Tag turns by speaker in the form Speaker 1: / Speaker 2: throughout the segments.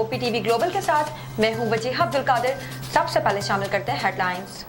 Speaker 1: OPTV global के साथ मैं हूं वजीहा अब्दुल कादिर। सबसे पहले शामिल करते हैं हेडलाइंस।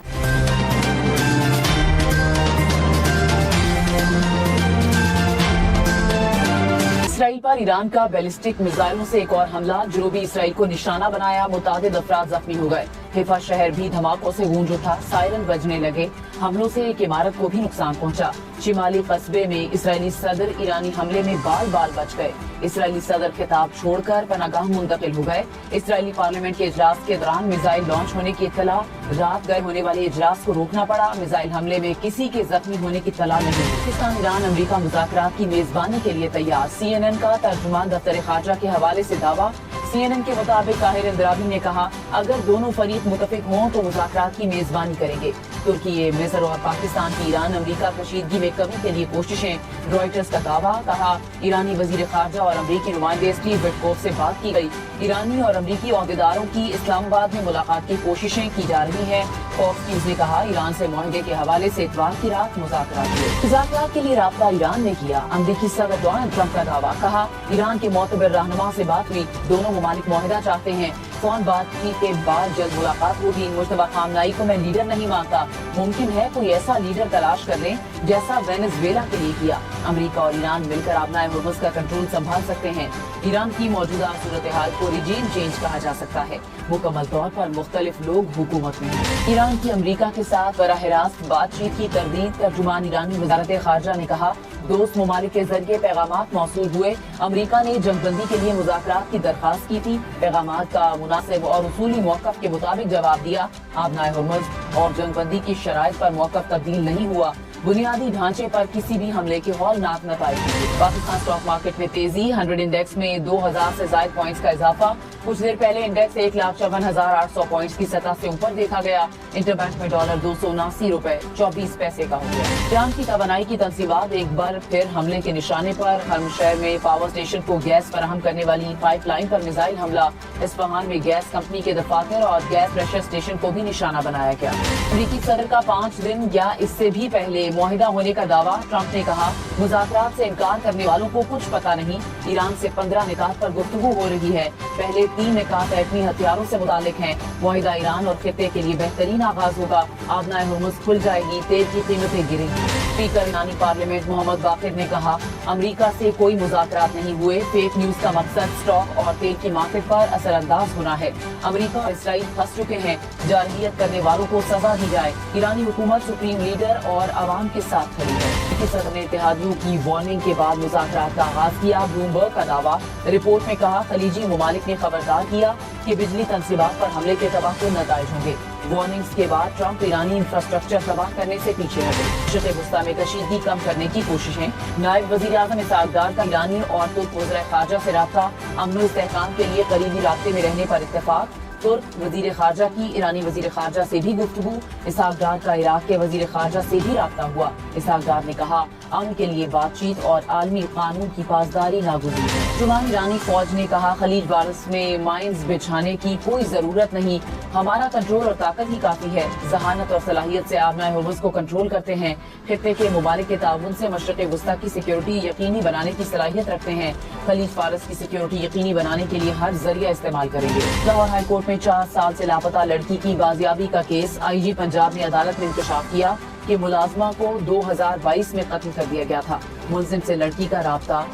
Speaker 2: इसराइल पर ईरान का बैलिस्टिक मिसाइलों से एक और हमला, जनूबी इसराइल को निशाना बनाया, मुतादिद अफराद जख्मी हो गए। हिफा शहर भी धमाकों से गूंज उठा, सायरन बजने लगे। हमलों से एक इमारत को भी नुकसान पहुंचा। शिमाली कस्बे में इसराइली सदर ईरानी हमले में बाल बाल बच गए। इसराइली सदर खिताब छोड़कर पनागाह मुंतकिल हो गए। इसराइली पार्लियामेंट के इजलास के दौरान मिसाइल लॉन्च होने की इत्तला, रात गए होने वाले इजलास को रोकना पड़ा। मिसाइल हमले में किसी के जख्मी होने की इत्तला नहीं। पाकिस्तान ईरान अमरीका मुज़ाकरात की मेजबानी के लिए तैयार। CNN का तर्जुमान दफ्तर खारजा के हवाले से दावा। CNN के मुताबिक ताहिर अंद्राबी ने कहा, अगर दोनों फरीक मुतफिक हों तो मुज़ाकरात की मेजबानी करेंगे। तुर्की, मिस्र और पाकिस्तान की ईरान अमरीका कशीदगी में कमी के लिए कोशिशें। रॉयटर्स का दावा, कहा ईरानी वजीर खारजा और अमरीकी नुमाइंदे स्टीव विटकोफ से बात की गई। ईरानी और अमरीकी ओहदेदारों की इस्लामाबाद में मुलाकात की कोशिशें की जा रही हैं। फॉक्स न्यूज ने कहा, ईरान से मुआहदे के हवाले से इतवार की रात मुज़ाकरात हुए। मुज़ाकरात के लिए राब्ता ईरान ने किया। अमरीकी सदर डोनाल्ड ट्रंप का दावा, कहा ईरान के मोतबर रहनुमा से बात हुई, दोनों ममालिक मुआहदा चाहते हैं। फोन बातचीत के बाद जल्द मुलाकात होगी। मुश्तबा खामनाई को मैं लीडर नहीं मानता, मुमकिन है कोई ऐसा लीडर तलाश कर लें जैसा वेनेजुएला के लिए किया। अमेरिका और ईरान मिलकर आबनाए हुर्मुज का कंट्रोल संभाल सकते हैं। ईरान की मौजूदा सूरत हाल को रिजीम चेंज कहा जा सकता है। मुकम्मल तौर पर मुख्तलिफ लोग हुकूमत में हैं। ईरान की अमेरिका के साथ बराह रास्त बातचीत की तरदीद। तर्जुमान ईरानी वजारत खारजा ने कहा, दोस्त ममालिक के जरिए पैगामात मौसूल हुए। अमेरिका ने जंगबंदी के लिए मुज़ाकरात की दरख्वास्त की थी। पैगामात का मुनासिब और उसूली मौक़िफ़ के मुताबिक जवाब दिया। आबनाए हुर्मुज और जंगबंदी की शराइत पर मौक़िफ़ तब्दील नहीं हुआ। बुनियादी ढांचे पर किसी भी हमले के हौलनाक नताइज। पाकिस्तान स्टॉक मार्केट में तेजी, 100 इंडेक्स में 2000 से ज़ायद पॉइंट्स का इजाफा। कुछ देर पहले इंडेक्स 1,54,800 पॉइंट्स की सतह से ऊपर देखा गया। इंटरबैंक में डॉलर 279 रुपए 24 पैसे का हो गया। ईरान की तवानाई की तंसीबात एक बार फिर हमले के निशाने पर। हर्म शहर में पावर स्टेशन को गैस फराहम करने वाली पाइपलाइन पर मिसाइल हमला। इस्फहान में गैस कंपनी के दफातर और गैस प्रेशर स्टेशन को भी निशाना बनाया गया। अमेरिकी सदर का 5 दिन या इससे भी पहले मुआहिदा होने का दावा। ट्रंप ने कहा, मुज़ाकरात से इनकार करने वालों को कुछ पता नहीं। ईरान से 15 निकात पर गुफ्तगू हो रही है। पहले 3 निकात एटमी हथियारों से मुतालिक हैं। मुआहिदा ईरान और खित्ते के लिए बेहतरीन आगाज होगा। आबनाए हुर्मुज खुल जाएगी, तेल की कीमतें गिरेंगी। स्पीकर ईरानी पार्लियामेंट मोहम्मद बाकिर ने कहा, अमेरिका से कोई मुज़ाकरात नहीं हुए। फेक न्यूज का मकसद स्टॉक और तेल की मार्केट पर असरअंदाज होना है। अमेरिका और इसराइल फंस चुके हैं। जारहियत करने वालों को सजा दी जाए। ईरानी हुकूमत सुप्रीम लीडर और अवाम के साथ खड़ी है। सदर ने इत्तेहादियों की वार्निंग के बाद मुज़ाकरात का आगाज किया। ब्लूमबर्ग का दावा। रिपोर्ट में कहा, खलीजी ममालिक ने खबरदार किया कि बिजली तंसीबात पर हमले के तबाह नताइज होंगे। वार्निंग्स के बाद ट्रंप ईरानी इंफ्रास्ट्रक्चर तबाह करने से पीछे हटे। शर्क़ वस्ता में कशीदगी कम करने की कोशिशें। नायब वज़ीर आज़म इसहाक़ डार का ईरानी और तुर्क वज़ीर ख़ारजा से राब्ता। अमन इस्तेहकाम के लिए करीबी राब्ते में रहने पर इत्तेफाक। तुर्क वज़ीर ख़ारजा की ईरानी वज़ीर ख़ारजा से भी गुफ्तगू। इसहाक़ डार का इराक़ के वज़ीर ख़ारजा से भी राब्ता हुआ। इसहाक़ डार ने कहा, अमन के लिए बातचीत और आलमी कानून की पासदारी नागुज़ीर है। शुमाली ईरानी फौज ने कहा, खलीज फारस में माइंस बिछाने की कोई जरूरत नहीं, हमारा कंट्रोल और ताकत ही काफी है। जहानत और सलाहियत से आबनाए हुर्मुज को कंट्रोल करते हैं। खित्ते के ममालिक के ताउन से मशरिक़ वस्ता की सिक्योरिटी यकीनी बनाने की सलाहियत रखते हैं। खलीज फारस की सिक्योरिटी यकीनी बनाने के लिए हर जरिया इस्तेमाल करेंगे। लाहौर हाई कोर्ट में 4 साल से लापता लड़की की बाजियाबी का केस। IG पंजाब ने अदालत में इंकशाफ किया कि मुलाजमा को 2022 में कत्ल कर दिया गया था। मुलजिम से लड़की का राब्ता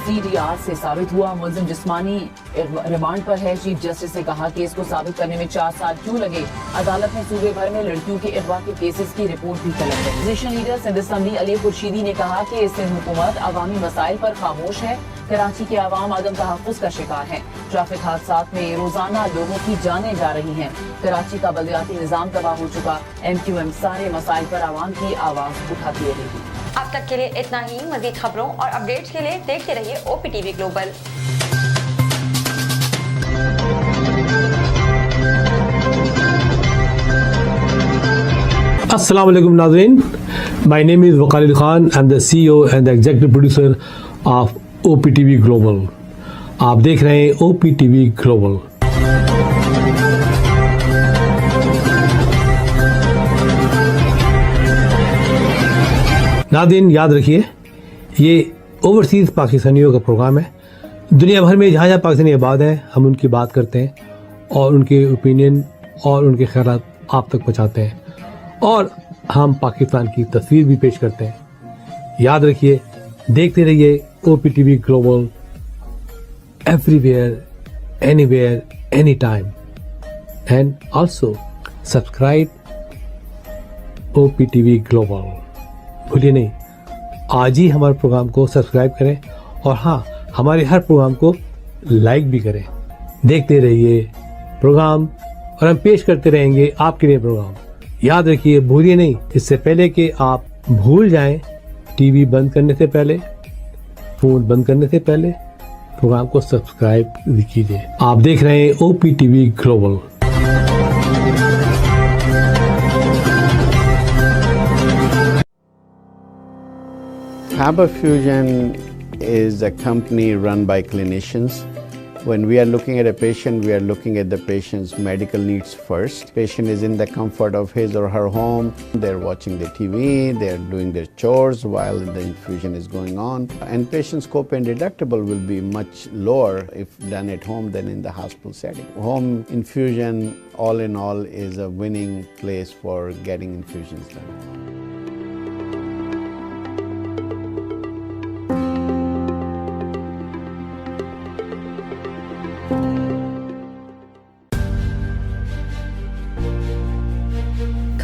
Speaker 2: CDR से साबित हुआ। मुलजिम जिस्मानी रिमांड पर है। चीफ जस्टिस ने कहा कि इसको साबित करने में 4 साल क्यों लगे। अदालत ने सूबे भर में लड़कियों के अगवा के केसेस की रिपोर्ट भी तलब की। Opposition leader Sindh assembly Ali Khurshidi ने कहा कि सिंध हुकूमत अवामी मसाइल पर खामोश है। कराची के अवाम अदम तहफ़्फ़ुज़ का शिकार हैं। ट्रैफिक हादसात में रोजाना लोगों की जानें जा रही हैं। कराची का बल्दियाती निज़ाम तबाह हो चुका। MQM सारे मसाइल पर अवाम की आवाज़ उठाती रहेगी।
Speaker 1: अब तक के लिए इतना ही। मज़ीद खबरों और अपडेट्स के लिए देखते रहिए OPTV ग्लोबल।
Speaker 3: अस्सलाम वालेकुम नाज़रीन, my name is Waqar Khan. I am the CEO and the executive producer of OPTV global. आप देख रहे हैं OPTV ग्लोबल। नाज़रीन याद रखिए, ये ओवरसीज़ पाकिस्तानियों का प्रोग्राम है दुनिया भर में जहाँ जहाँ पाकिस्तानी आबाद हैं हम उनकी बात करते हैं और उनके ओपिनियन और उनके ख्यालात आप तक पहुँचाते हैं और हम पाकिस्तान की तस्वीर भी पेश करते हैं। याद रखिए, देखते रहिए OPTV global, everywhere, anywhere, any time, and also subscribe OPTV global. भूलिए नहीं, आज ही हमारे प्रोग्राम को सब्सक्राइब करें और हाँ, हमारे हर प्रोग्राम को लाइक भी करें। देखते रहिए प्रोग्राम और हम पेश करते रहेंगे आपके लिए प्रोग्राम। याद रखिए, भूलिए नहीं, इससे पहले कि आप भूल जाएं, टीवी बंद करने से पहले, फोन बंद करने से पहले प्रोग्राम को सब्सक्राइब कीजिए। आप देख रहे हैं OPTV global.
Speaker 4: Kaba Fusion is a company run by clinicians. When we are looking at a patient, we are looking at the patient's medical needs first. Patient is in the comfort of his or her home. They're watching the TV, they're doing their chores while the infusion is going on. And patient's copay and deductible will be much lower if done at home than in the hospital setting. Home infusion, all in all, is a winning place for getting infusions done.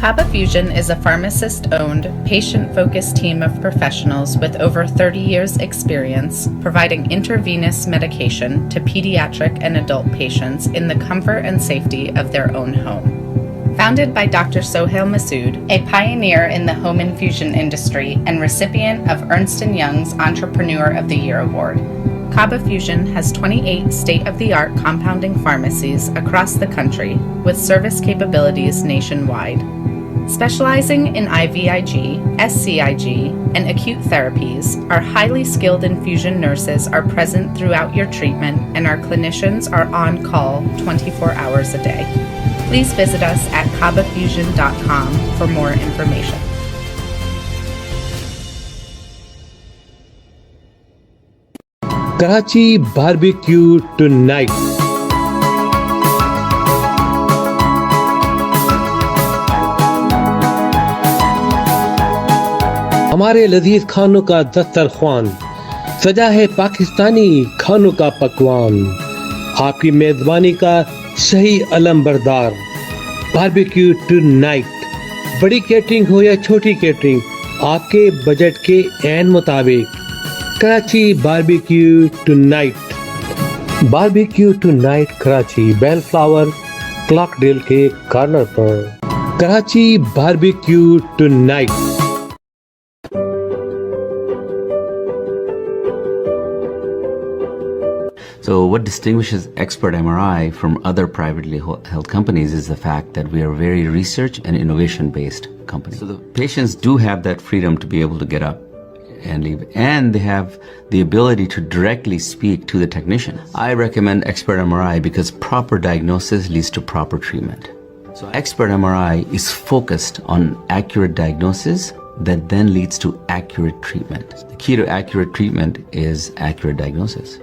Speaker 5: Kaba Fusion is a pharmacist-owned, patient-focused team of professionals with over 30 years' experience providing intravenous medication to pediatric and adult patients in the comfort and safety of their own home. Founded by Dr. Sohail Masood, a pioneer in the home infusion industry and recipient of Ernst & Young's Entrepreneur of the Year Award, Kaba Fusion has 28 state-of-the-art compounding pharmacies across the country with service capabilities nationwide. Specializing in IVIG, SCIG, and acute therapies, our highly skilled infusion nurses are present throughout your treatment and our clinicians are on call 24 hours a day. Please visit us at kabafusion.com for more information.
Speaker 3: Karachi barbecue tonight. हमारे लजीज खानों का दस्तरख्वान सजा है पाकिस्तानी खानों का पकवान। आपकी मेजबानी का सही अलम बरदार बारबेक्यू टुनाइट। बड़ी कैटरिंग हो या छोटी कैटरिंग, आपके बजट के ऐन मुताबिक Karachi barbecue tonight. Barbecue tonight Karachi Bellflower Clarkdale के कॉर्नर पर। Karachi barbecue tonight.
Speaker 6: So what distinguishes Expert MRI from other privately held companies is the fact that we are a very research and innovation based company. So the patients do have that freedom to be able to get up and leave, and they have the ability to directly speak to the technician. I recommend Expert MRI because proper diagnosis leads to proper treatment. So Expert MRI is focused on accurate diagnosis that then leads to accurate treatment. The key to accurate treatment is accurate diagnosis.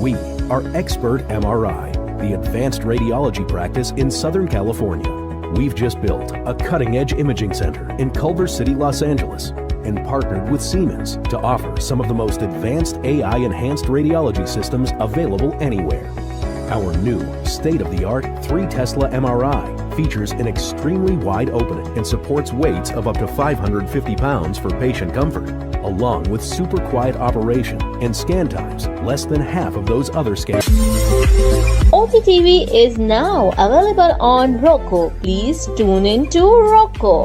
Speaker 7: We are Expert MRI, the advanced radiology practice in Southern California. We've just built a cutting-edge imaging center in Culver City, Los Angeles, and partnered with Siemens to offer some of the most advanced AI-enhanced radiology systems available anywhere. Our new state-of-the-art 3 Tesla MRI features an extremely wide opening and supports weights of up to 550 pounds for patient comfort, along with super quiet operation and scan times less than half of those other scans.
Speaker 8: OPTV is now available on Roku. Please tune in to Roku.